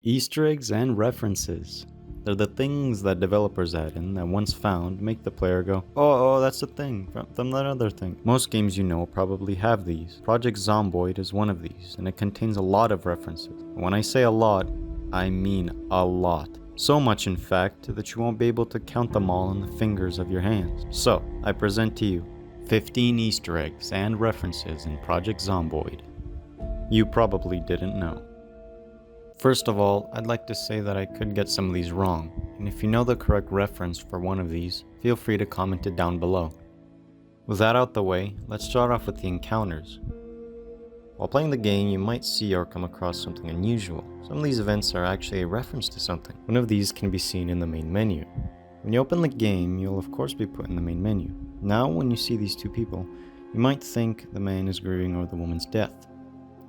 Easter eggs and references. They're the things that developers add in that once found make the player go, oh, that's the thing from that other thing. Most games you know probably have these. Project Zomboid is one of these, and it contains a lot of references. And when I say a lot, I mean a lot. So much in fact that you won't be able to count them all on the fingers of your hands. So, I present to you 15 Easter eggs and references in Project Zomboid you probably didn't know. First of all, I'd like to say that I could get some of these wrong, and if you know the correct reference for one of these, feel free to comment it down below. With that out the way, let's start off with the encounters. While playing the game, you might see or come across something unusual. Some of these events are actually a reference to something. One of these can be seen in the main menu. When you open the game, you'll of course be put in the main menu. Now, when you see these two people, you might think the man is grieving over the woman's death.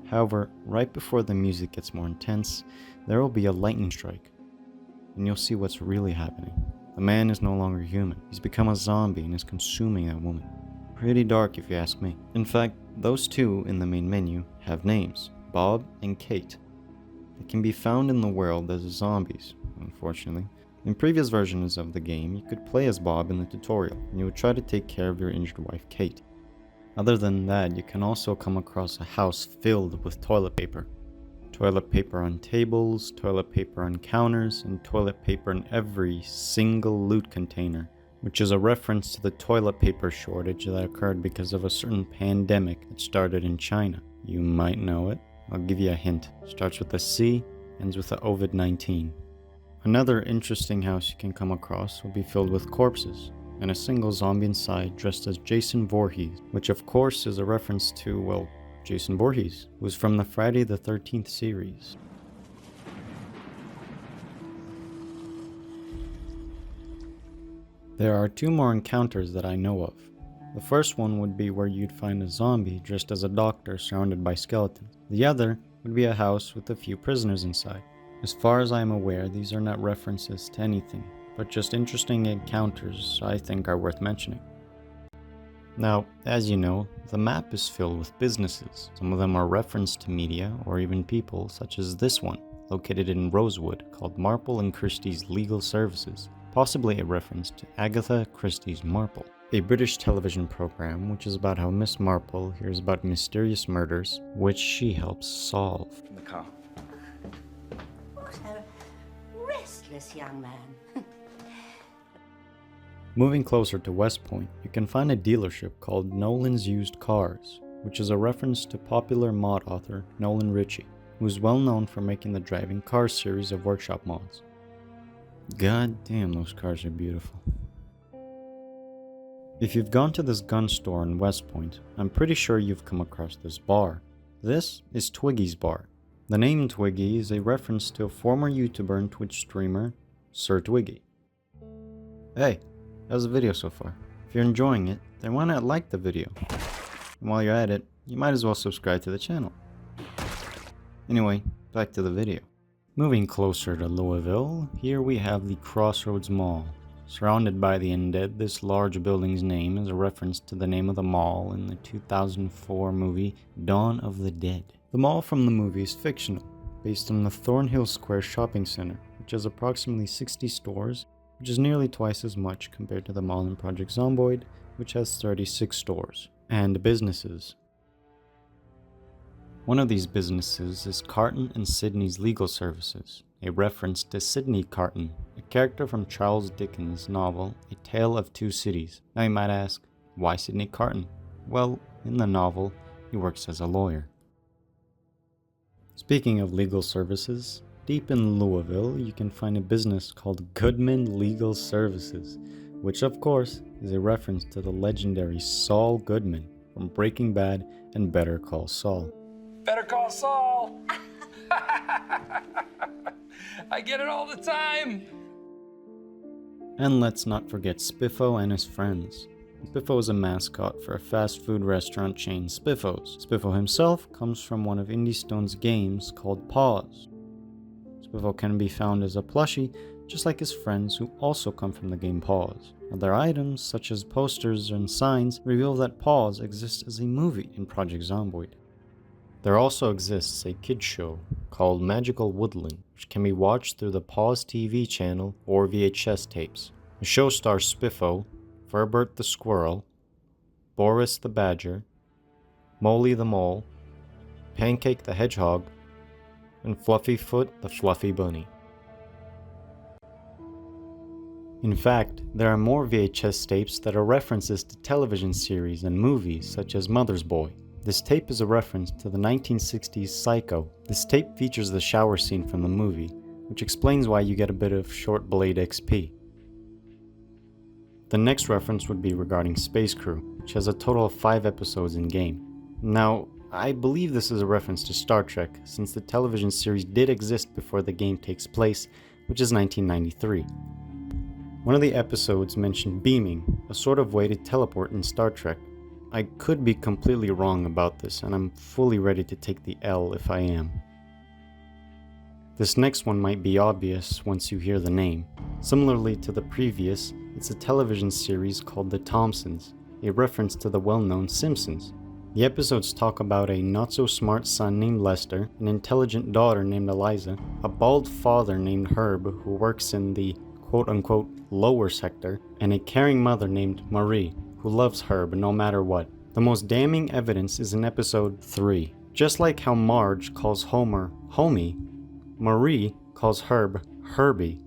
However, right before the music gets more intense, there will be a lightning strike, and you'll see what's really happening. The man is no longer human. He's become a zombie and is consuming that woman. Pretty dark if you ask me. In fact, those two in the main menu have names, Bob and Kate. They can be found in the world as zombies, unfortunately. In previous versions of the game, you could play as Bob in the tutorial, and you would try to take care of your injured wife, Kate. Other than that, you can also come across a house filled with toilet paper. Toilet paper on tables, toilet paper on counters, and toilet paper in every single loot container, which is a reference to the toilet paper shortage that occurred because of a certain pandemic that started in China. You might know it. I'll give you a hint. Starts with a C, ends with a COVID-19. Another interesting house you can come across will be filled with corpses, and a single zombie inside dressed as Jason Voorhees, which of course is a reference to, well, Jason Voorhees, who's from the Friday the 13th series. There are two more encounters that I know of. The first one would be where you'd find a zombie dressed as a doctor surrounded by skeletons. The other would be a house with a few prisoners inside. As far as I am aware, these are not references to anything, but just interesting encounters I think are worth mentioning. Now, as you know, the map is filled with businesses. Some of them are referenced to media or even people, such as this one, located in Rosewood, called Marple and Christie's Legal Services, possibly a reference to Agatha Christie's Marple, a British television program which is about how Miss Marple hears about mysterious murders which she helps solve. In the car. What a restless young man. Moving closer to West Point, you can find a dealership called Nolan's Used Cars, which is a reference to popular mod author Nolan Ritchie, who is well known for making the Driving Cars series of workshop mods. God damn, those cars are beautiful. If you've gone to this gun store in West Point, I'm pretty sure you've come across this bar. This is Twiggy's Bar. The name Twiggy is a reference to a former YouTuber and Twitch streamer, Sir Twiggy. Hey, how's the video so far? If you're enjoying it, then why not like the video? And while you're at it, you might as well subscribe to the channel. Anyway, back to the video. Moving closer to Louisville, here we have the Crossroads Mall. Surrounded by the undead, this large building's name is a reference to the name of the mall in the 2004 movie Dawn of the Dead. The mall from the movie is fictional, based on the Thornhill Square shopping center, which has approximately 60 stores, which is nearly twice as much compared to the mall in Project Zomboid, which has 36 stores, and businesses. One of these businesses is Carton and Sydney's Legal Services, a reference to Sidney Carton, a character from Charles Dickens' novel A Tale of Two Cities. Now you might ask, why Sidney Carton? Well, in the novel, he works as a lawyer. Speaking of legal services, deep in Louisville, you can find a business called Goodman Legal Services, which of course is a reference to the legendary Saul Goodman from Breaking Bad and Better Call Saul. Better Call Saul! I get it all the time! And let's not forget Spiffo and his friends. Spiffo is a mascot for a fast food restaurant chain, Spiffos. Spiffo himself comes from one of Indie Stone's games called Paws. Spiffo can be found as a plushie, just like his friends who also come from the game Paws. Other items, such as posters and signs, reveal that Paws exists as a movie in Project Zomboid. There also exists a kids show called Magical Woodland, which can be watched through the Pause TV channel or VHS tapes. The show stars Spiffo, Furbert the Squirrel, Boris the Badger, Molly the Mole, Pancake the Hedgehog, and Fluffyfoot the Fluffy Bunny. In fact, there are more VHS tapes that are references to television series and movies such as Mother's Boy. This tape is a reference to the 1960s Psycho. This tape features the shower scene from the movie, which explains why you get a bit of Short Blade XP. The next reference would be regarding Space Crew, which has a total of 5 episodes in-game. Now, I believe this is a reference to Star Trek, since the television series did exist before the game takes place, which is 1993. One of the episodes mentioned beaming, a sort of way to teleport in Star Trek. I could be completely wrong about this, and I'm fully ready to take the L if I am. This next one might be obvious once you hear the name. Similarly to the previous, it's a television series called The Thompsons, a reference to the well-known Simpsons. The episodes talk about a not-so-smart son named Lester, an intelligent daughter named Eliza, a bald father named Herb who works in the quote-unquote lower sector, and a caring mother named Marie, who loves Herb no matter what. The most damning evidence is in episode 3. Just like how Marge calls Homer Homie, Marie calls Herb Herbie.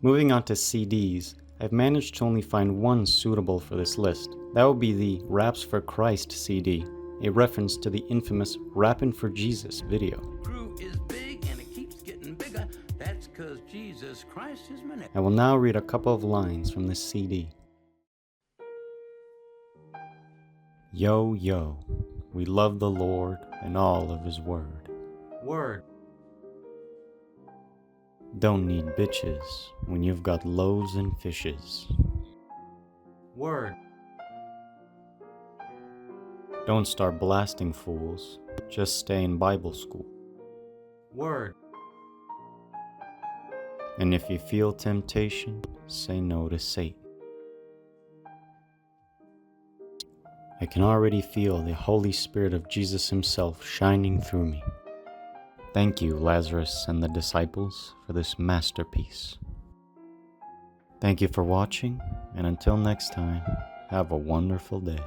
Moving on to CDs, I've managed to only find one suitable for this list. That would be the Raps for Christ CD, a reference to the infamous Rappin' for Jesus video. Crew is big and it keeps getting bigger. That's 'cause Jesus Christ is my name. I will now read a couple of lines from this CD. Yo, yo, we love the Lord and all of His word. Word. Don't need bitches when you've got loaves and fishes. Word. Don't start blasting fools, just stay in Bible school. Word. And if you feel temptation, say no to Satan. I can already feel the Holy Spirit of Jesus Himself shining through me. Thank you, Lazarus and the disciples, for this masterpiece. Thank you for watching, and until next time, have a wonderful day.